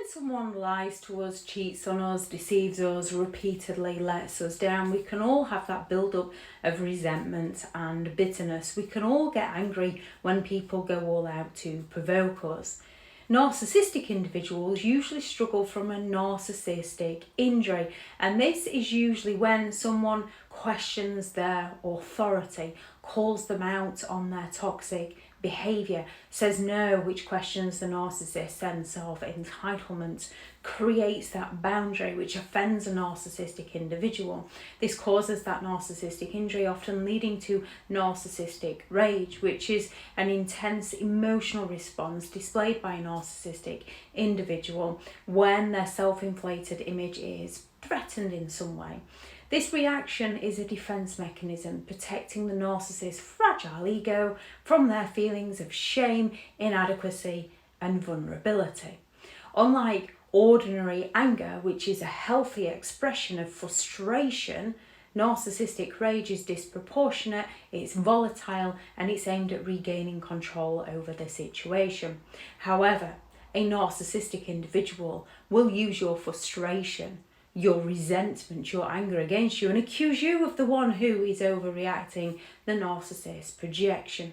When someone lies to us, cheats on us, deceives us, repeatedly lets us down, we can all have that build-up of resentment and bitterness. We can all get angry when people go all out to provoke us. Narcissistic individuals usually struggle from a narcissistic injury, and this is usually when someone questions their authority, calls them out on their toxic behaviour, says no, which questions the narcissist's sense of entitlement, creates that boundary which offends a narcissistic individual. This causes that narcissistic injury, often leading to narcissistic rage, which is an intense emotional response displayed by a narcissistic individual when their self-inflated image is threatened in some way. This reaction is a defense mechanism protecting the narcissist's fragile ego from their feelings of shame, inadequacy, and vulnerability. Unlike ordinary anger, which is a healthy expression of frustration, narcissistic rage is disproportionate, it's volatile, and it's aimed at regaining control over the situation. However, a narcissistic individual will use your frustration, your resentment, your anger against you, and accuse you of the one who is overreacting, the narcissist's projection.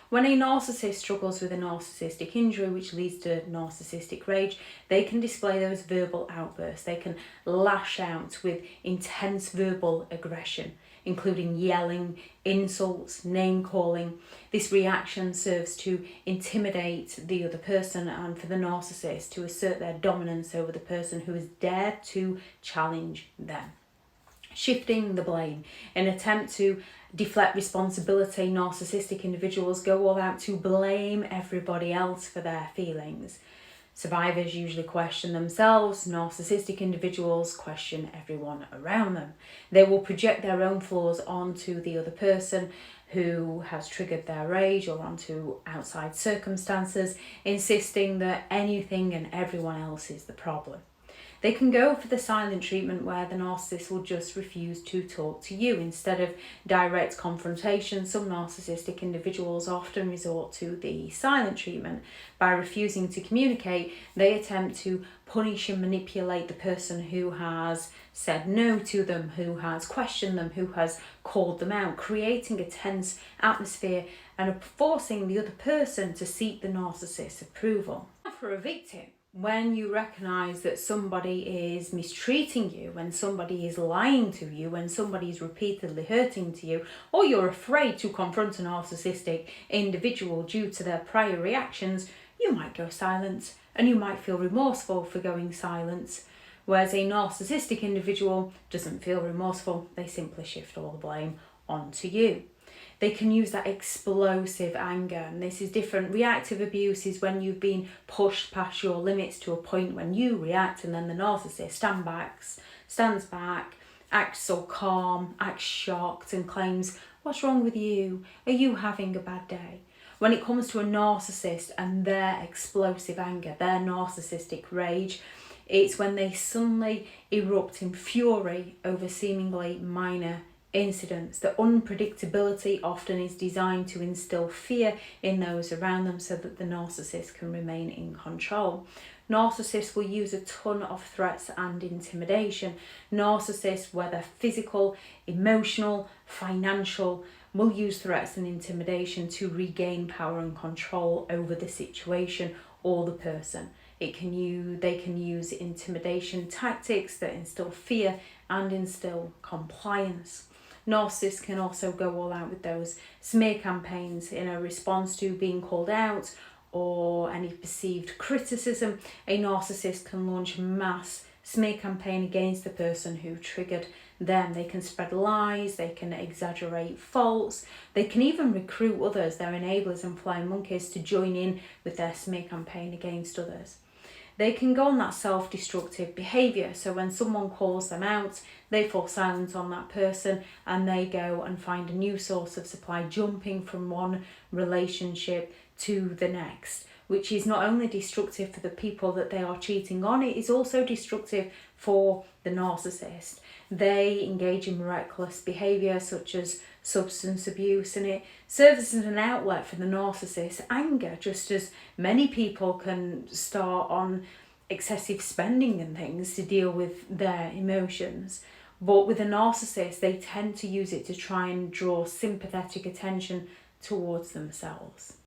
When a narcissist struggles with a narcissistic injury, which leads to narcissistic rage, they can display those verbal outbursts. They can lash out with intense verbal aggression, including yelling, insults, name-calling. This reaction serves to intimidate the other person and for the narcissist to assert their dominance over the person who has dared to challenge them. Shifting the blame. In an attempt to deflect responsibility, narcissistic individuals go all out to blame everybody else for their feelings. Survivors usually question themselves. Narcissistic individuals question everyone around them. They will project their own flaws onto the other person who has triggered their rage or onto outside circumstances, insisting that anything and everyone else is the problem. They can go for the silent treatment where the narcissist will just refuse to talk to you. Instead of direct confrontation, some narcissistic individuals often resort to the silent treatment. By refusing to communicate, they attempt to punish and manipulate the person who has said no to them, who has questioned them, who has called them out, creating a tense atmosphere and forcing the other person to seek the narcissist's approval. For a victim, when you recognise that somebody is mistreating you, when somebody is lying to you, when somebody is repeatedly hurting to you, or you're afraid to confront a narcissistic individual due to their prior reactions, you might go silent and you might feel remorseful for going silent. Whereas a narcissistic individual doesn't feel remorseful, they simply shift all the blame onto you. They can use that explosive anger, and this is different. Reactive abuse is when you've been pushed past your limits to a point when you react, and then the narcissist stands back, acts so calm, acts shocked, and claims, "What's wrong with you? Are you having a bad day?" When it comes to a narcissist and their explosive anger, their narcissistic rage, it's when they suddenly erupt in fury over seemingly minor incidents. The unpredictability often is designed to instill fear in those around them so that the narcissist can remain in control. Narcissists will use a ton of threats and intimidation. Narcissists, whether physical, emotional, financial, will use threats and intimidation to regain power and control over the situation or the person. They can use intimidation tactics that instill fear and instill compliance. Narcissists can also go all out with those smear campaigns in a response to being called out or any perceived criticism. A narcissist can launch a mass smear campaign against the person who triggered them. They can spread lies, they can exaggerate faults, they can even recruit others, their enablers and flying monkeys, to join in with their smear campaign against others. They can go on that self-destructive behaviour. So when someone calls them out, they fall silent on that person and they go and find a new source of supply, jumping from one relationship to the next, which is not only destructive for the people that they are cheating on, it is also destructive for the narcissist. They engage in reckless behaviour such as substance abuse, and it serves as an outlet for the narcissist's anger, just as many people can start on excessive spending and things to deal with their emotions. But with a narcissist, they tend to use it to try and draw sympathetic attention towards themselves.